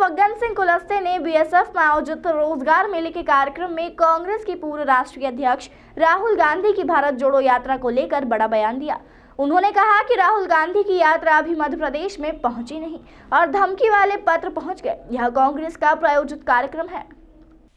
फग्गन सिंह कुलस्ते ने बीएसएफ में आयोजित रोजगार मेले के कार्यक्रम में कांग्रेस के पूर्व राष्ट्रीय अध्यक्ष राहुल गांधी की भारत जोड़ो यात्रा को लेकर बड़ा बयान दिया। उन्होंने कहा कि राहुल गांधी की यात्रा अभी मध्य प्रदेश में पहुंची नहीं और धमकी वाले पत्र पहुंच गए। यह कांग्रेस का प्रायोजित कार्यक्रम है।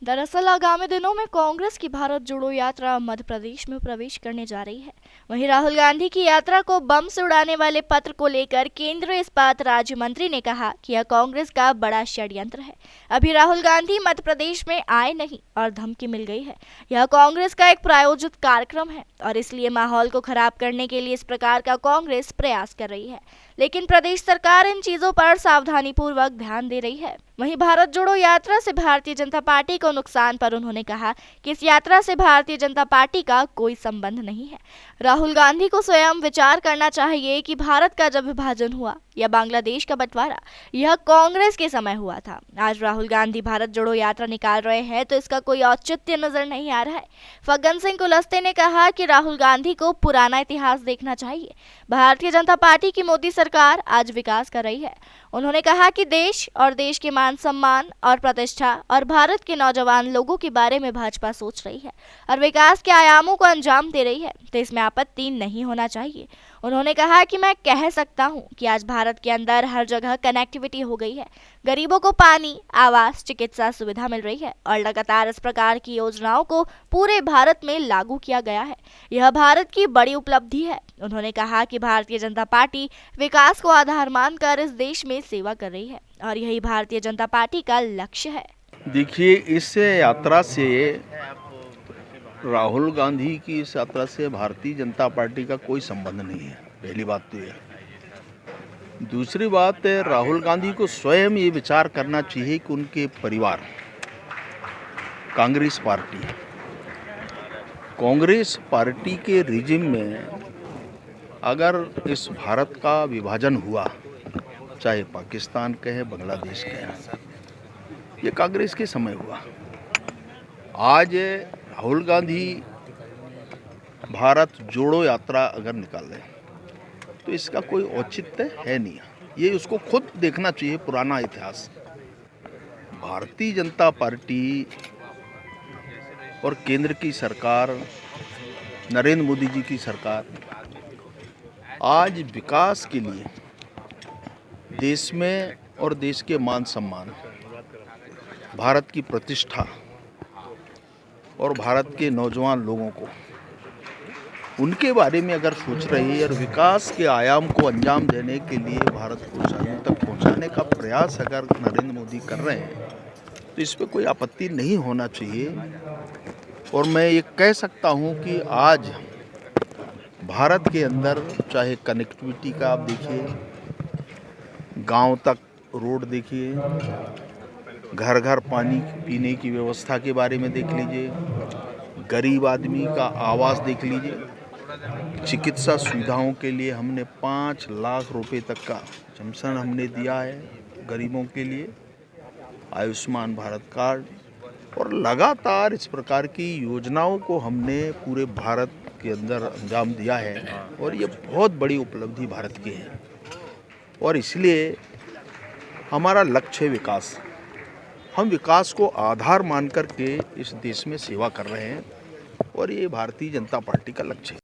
दरअसल आगामी दिनों में कांग्रेस की भारत जोड़ो यात्रा मध्य प्रदेश में प्रवेश करने जा रही है। वहीं राहुल गांधी की यात्रा को बम से उड़ाने वाले पत्र को लेकर केंद्रीय इस्पात राज्य मंत्री ने कहा कि यह कांग्रेस का बड़ा षड्यंत्र है। अभी राहुल गांधी मध्य प्रदेश में आए नहीं और धमकी मिल गई है। यह कांग्रेस का एक प्रायोजित कार्यक्रम है और इसलिए माहौल को खराब करने के लिए इस प्रकार का कांग्रेस प्रयास कर रही है, लेकिन प्रदेश सरकार इन चीजों पर सावधानी पूर्वक ध्यान दे रही है। वहीं भारत जोड़ो यात्रा से भारतीय जनता पार्टी को नुकसान पर उन्होंने कहा कि इस यात्रा से भारतीय जनता पार्टी का कोई संबंध नहीं है। राहुल गांधी को स्वयं विचार करना चाहिए कि भारत का जब विभाजन हुआ या बांग्लादेश का बंटवारा, यह कांग्रेस के समय हुआ था। आज राहुल गांधी भारत जोड़ो यात्रा निकाल रहे हैं तो इसका कोई औचित्य नजर नहीं आ रहा है। फग्गन सिंह कुलस्ते ने कहा कि राहुल गांधी को पुराना इतिहास देखना चाहिए। भारतीय जनता पार्टी की मोदी सरकार आज विकास कर रही है। उन्होंने कहा कि देश और देश के मान सम्मान और प्रतिष्ठा और भारत के नौजवान लोगों के बारे में भाजपा सोच रही है और विकास के आयामों को अंजाम दे रही है, तो इसमें आपत्ति नहीं होना चाहिए। उन्होंने कहा कि मैं कह सकता हूं कि आज भारत के अंदर हर जगह कनेक्टिविटी हो गई है। गरीबों को पानी, आवास, चिकित्सा सुविधा मिल रही है और लगातार इस प्रकार की योजनाओं को पूरे भारत में लागू किया गया है। यह भारत की बड़ी उपलब्धि है। उन्होंने कहा कि भारतीय जनता पार्टी विकास को आधार मानकर इस देश में सेवा कर रही है और यही भारतीय जनता पार्टी का लक्ष्य है। देखिए, इस यात्रा से राहुल गांधी की इस यात्रा से भारतीय जनता पार्टी का कोई संबंध नहीं है। पहली बात तो यह। दूसरी बात, राहुल गांधी को स्वयं ये विचार करना चाहिए कि उनके परिवार कांग्रेस पार्टी के रिजिम में अगर इस भारत का विभाजन हुआ, चाहे पाकिस्तान का है, बांग्लादेश का है, ये कांग्रेस के समय हुआ। आज राहुल गांधी भारत जोड़ो यात्रा अगर निकाले तो इसका कोई औचित्य है नहीं। ये उसको खुद देखना चाहिए पुराना इतिहास। भारतीय जनता पार्टी और केंद्र की सरकार, नरेंद्र मोदी जी की सरकार आज विकास के लिए देश में और देश के मान सम्मान, भारत की प्रतिष्ठा और भारत के नौजवान लोगों को उनके बारे में अगर सोच रही है और विकास के आयाम को अंजाम देने के लिए भारत को ऊंचाइयों तक पहुंचाने का प्रयास अगर नरेंद्र मोदी कर रहे हैं तो इस पर कोई आपत्ति नहीं होना चाहिए। और मैं ये कह सकता हूं कि आज भारत के अंदर चाहे कनेक्टिविटी का आप देखिए, गांव तक रोड देखिए, घर घर पानी पीने की व्यवस्था के बारे में देख लीजिए, गरीब आदमी का आवास देख लीजिए, चिकित्सा सुविधाओं के लिए हमने 5 लाख रुपए तक का पेंशन हमने दिया है गरीबों के लिए, आयुष्मान भारत कार्ड, और लगातार इस प्रकार की योजनाओं को हमने पूरे भारत के अंदर अंजाम दिया है और ये बहुत बड़ी उपलब्धि भारत की है। और इसलिए हमारा लक्ष्य है विकास। हम विकास को आधार मान कर के इस देश में सेवा कर रहे हैं और ये भारतीय जनता पार्टी का लक्ष्य है।